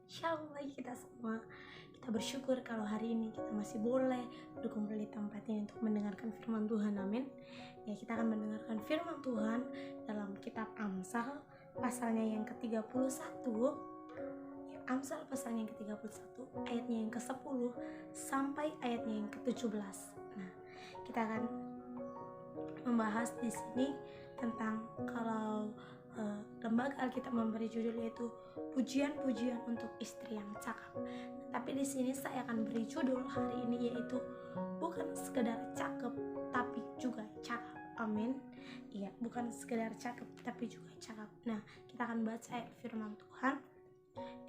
Shalom bagi kita semua. Kita bersyukur kalau hari ini kita masih boleh berkumpul di tempat ini untuk mendengarkan firman Tuhan. Amin. Ya, kita akan mendengarkan firman Tuhan dalam kitab Amsal pasalnya yang ke-31. Ya, Amsal pasalnya yang ke-31, ayatnya yang ke-10 sampai ayatnya yang ke-17. Nah, kita akan membahas di sini tentang kalau lembaga Alkitab memberi judul yaitu pujian-pujian untuk istri yang cakap. Tapi di sini saya akan beri judul hari ini yaitu bukan sekedar cakep tapi juga cakap. Amin. Iya, bukan sekedar cakep tapi juga cakap. Nah, kita akan baca ayat firman Tuhan.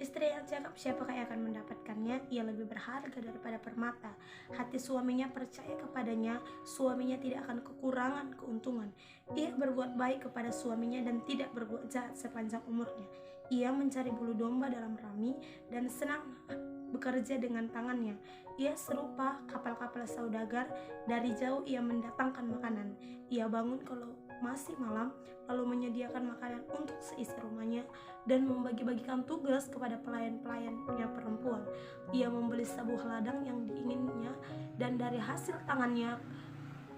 Istri yang cakap siapakah yang akan mendapatkannya? Ia lebih berharga daripada permata. Hati suaminya percaya kepadanya, suaminya tidak akan kekurangan keuntungan. Ia berbuat baik kepada suaminya dan tidak berbuat jahat sepanjang umurnya. Ia mencari bulu domba dalam rami dan senang bekerja dengan tangannya. Ia serupa kapal-kapal saudagar, dari jauh ia mendatangkan makanan. Ia bangun kalau masih malam, lalu menyediakan makanan untuk seisi rumahnya dan membagi-bagikan tugas kepada pelayan-pelayannya perempuan. Ia membeli sebuah ladang yang diinginnya dan dari hasil tangannya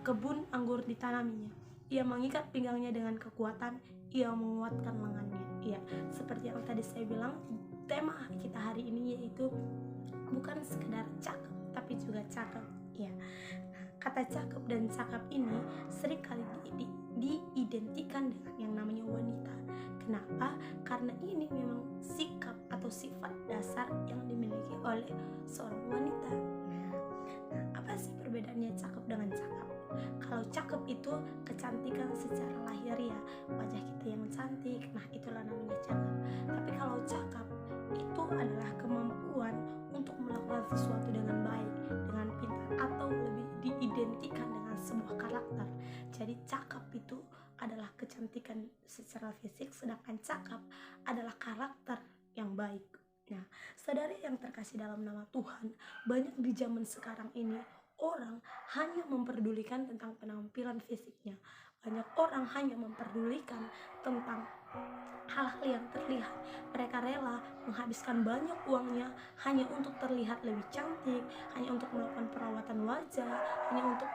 kebun anggur ditanaminya. Ia mengikat pinggangnya dengan kekuatan, ia menguatkan lengannya. Ya, seperti yang tadi saya bilang, tema kita hari ini yaitu bukan sekedar cakep tapi juga cakep. Ya, kata cakep dan cakep ini seringkali diidentikan dengan yang namanya wanita. Kenapa? Karena ini memang sikap atau sifat dasar yang dimiliki oleh seorang wanita. Nah, apa sih perbedaannya cakep dengan cakap? Kalau cakep itu kecantikan secara lahiriah, wajah kita yang cantik, nah itulah namanya cakep. Tapi kalau cakap itu adalah kemampuan untuk melakukan sesuatu dengan baik, dengan pintar, atau lebih diidentikan dengan sebuah karakter. Jadi cakap itu adalah kecantikan secara fisik, sedangkan cakap adalah karakter yang baik. Nah, saudari yang terkasih dalam nama Tuhan, banyak di zaman sekarang ini orang hanya memperdulikan tentang penampilan fisiknya. Banyak orang hanya memperdulikan tentang hal-hal yang terlihat. Mereka rela menghabiskan banyak uangnya hanya untuk terlihat lebih cantik, hanya untuk melakukan perawatan wajah, hanya untuk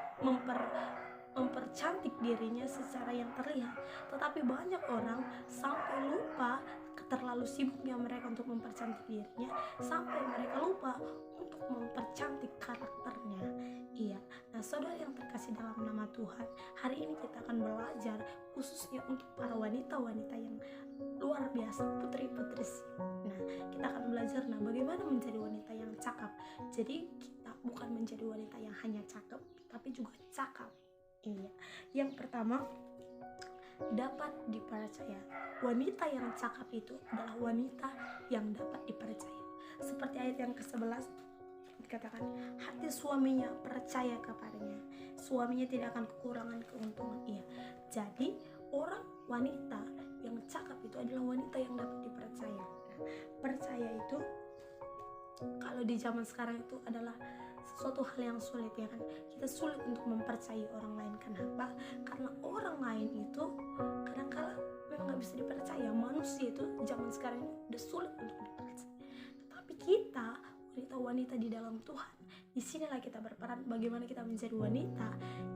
mempercantik dirinya secara yang terlihat. Tetapi banyak orang sampai lupa, terlalu sibuknya mereka untuk mempercantik dirinya, sampai mereka lupa untuk mempercantik karakternya. Iya, nah saudara yang terkasih dalam nama Tuhan, hari ini kita akan belajar khususnya untuk para wanita-wanita yang luar biasa, putri-putri. Nah, kita akan belajar bagaimana menjadi wanita yang cakap. Jadi kita bukan menjadi wanita yang hanya cakep, tapi juga cakap. Iya. Yang pertama, dapat dipercaya. Wanita yang cakap itu adalah wanita yang dapat dipercaya. Seperti ayat yang ke-11 dikatakan, hati suaminya percaya kepadanya, suaminya tidak akan kekurangan keuntungan. Iya. Jadi wanita yang cakap itu adalah wanita yang dapat dipercaya. Nah, percaya itu kalau di zaman sekarang itu adalah sesuatu hal yang sulit, ya kan? Kita sulit untuk mempercayai orang lain. Kenapa? Karena orang lain itu kadang-kala memang gak bisa dipercaya. Manusia itu zaman sekarang ini udah sulit untuk dipercaya. Tetapi kita, wanita-wanita di dalam Tuhan, disinilah kita berperan bagaimana kita menjadi wanita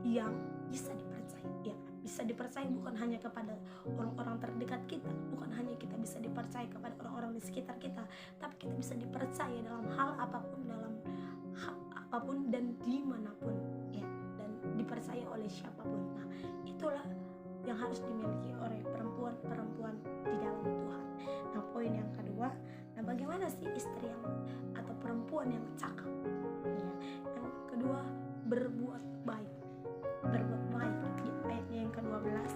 yang bisa dipercaya. Ya, bisa dipercaya bukan hanya kepada orang-orang terdekat kita, bukan hanya kita bisa dipercaya kepada orang-orang di sekitar kita, tapi kita bisa dipercaya dalam hal apapun, dalam hal apapun dan dimanapun, ya, dan dipercaya oleh siapapun. Nah, itulah yang harus dimiliki oleh perempuan-perempuan di dalam Tuhan. Nah, poin yang kedua, bagaimana sih istri yang atau perempuan yang cakap? Ya, yang kedua, berbuat baik. Berbuat baik. Di ayatnya yang ke-12,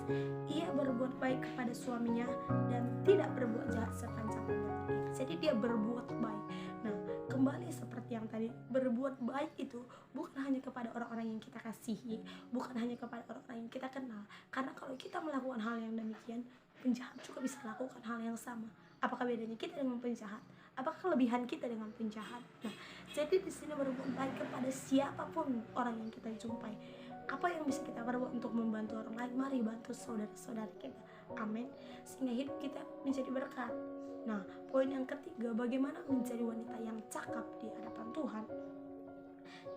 ia berbuat baik kepada suaminya dan tidak berbuat jahat sepanjang umurnya. Jadi dia berbuat baik. Nah, kembali seperti yang tadi, berbuat baik itu bukan hanya kepada orang-orang yang kita kasihi, bukan hanya kepada orang-orang yang kita kenal. Karena kalau kita melakukan hal yang demikian, penjahat juga bisa lakukan hal yang sama. Apakah bedanya kita dengan penjahat? Apakah kelebihan kita dengan penjahat? Nah, jadi di sini berbuat baik kepada siapapun orang yang kita jumpai. Apa yang bisa kita perbuat untuk membantu orang lain? Mari bantu saudara-saudara kita. Amin. Sehingga hidup kita menjadi berkat. Nah, poin yang ketiga, bagaimana menjadi wanita yang cakap di hadapan Tuhan?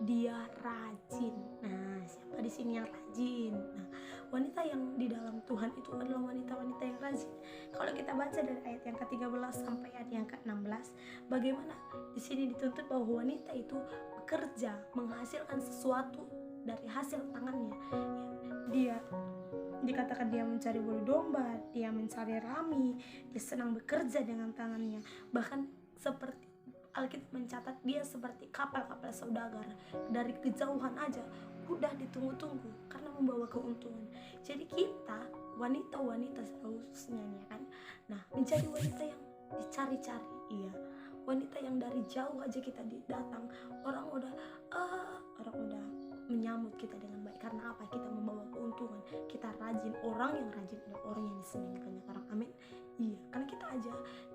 Dia rajin. Nah, siapa di sini yang rajin? Nah, wanita yang di dalam Tuhan itu adalah wanita-wanita yang rajin. Kalau kita baca dari ayat yang ke-13 sampai ayat yang ke-16, bagaimana di sini dituntut bahwa wanita itu bekerja, menghasilkan sesuatu dari hasil tangannya. Dia dikatakan dia mencari bulu domba, dia mencari rami, dia senang bekerja dengan tangannya. Bahkan seperti Alkitab mencatat dia seperti kapal-kapal saudagar, dari kejauhan aja udah ditunggu-tunggu karena membawa keuntungan. Jadi kita wanita-wanita seharusnya nih kan, nah menjadi wanita yang dicari-cari, iya, wanita yang dari jauh aja kita datang, orang udah menyambut kita dengan baik. Karena apa? Kita membawa keuntungan, kita rajin. Orang yang rajin adalah orang yang disenangi banyak orang. Amin. Iya, karena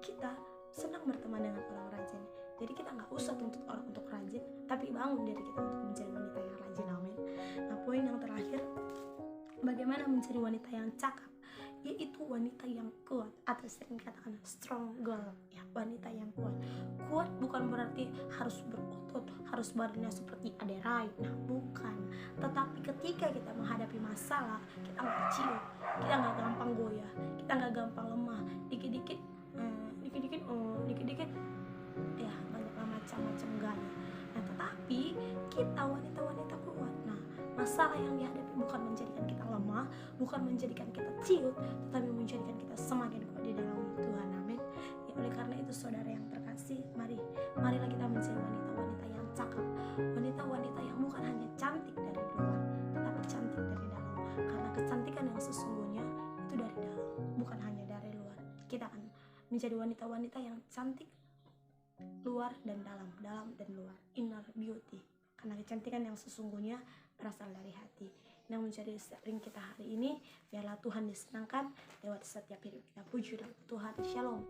kita senang berteman dengan orang rajin. Jadi kita nggak usah tuntut orang untuk rajin, tapi bangun diri kita untuk menjadi wanita yang rajin. Amin. Nah, poin yang terakhir, bagaimana menjadi wanita yang cakap, yaitu wanita yang kuat, atau sering dikatakan strong girl, ya, wanita yang kuat. Kuat bukan berarti harus berotot, harus badannya seperti Aderai, nah bukan. Tetapi ketika kita menghadapi masalah, kita nggak kecil, kita nggak gampang goyah, kita nggak gampang lemah, dikit-dikit ya banyak macam-macam gaya. Nah, tetapi kita wanita-wanita kuat. Nah, masalah yang dihadapi bukan menjadikan kita lemah, bukan menjadikan kita ciut, tetapi menjadikan kita semakin kuat di dalam Tuhan. Amin. Ya, oleh karena itu saudara yang terkasih, marilah kita menjadi wanita-wanita yang cakap, wanita-wanita yang bukan hanya cantik dari luar, tetapi cantik dari dalam. Karena kecantikan yang sesungguhnya itu dari dalam, bukan hanya dari luar. Kita akan menjadi wanita-wanita yang cantik luar dan dalam dan luar, inner beauty. Karena kecantikan yang sesungguhnya berasal dari hati. Yang menjadi sharing kita hari ini, biarlah Tuhan disenangkan lewat setiap hidup kita. Puji Tuhan. Shalom.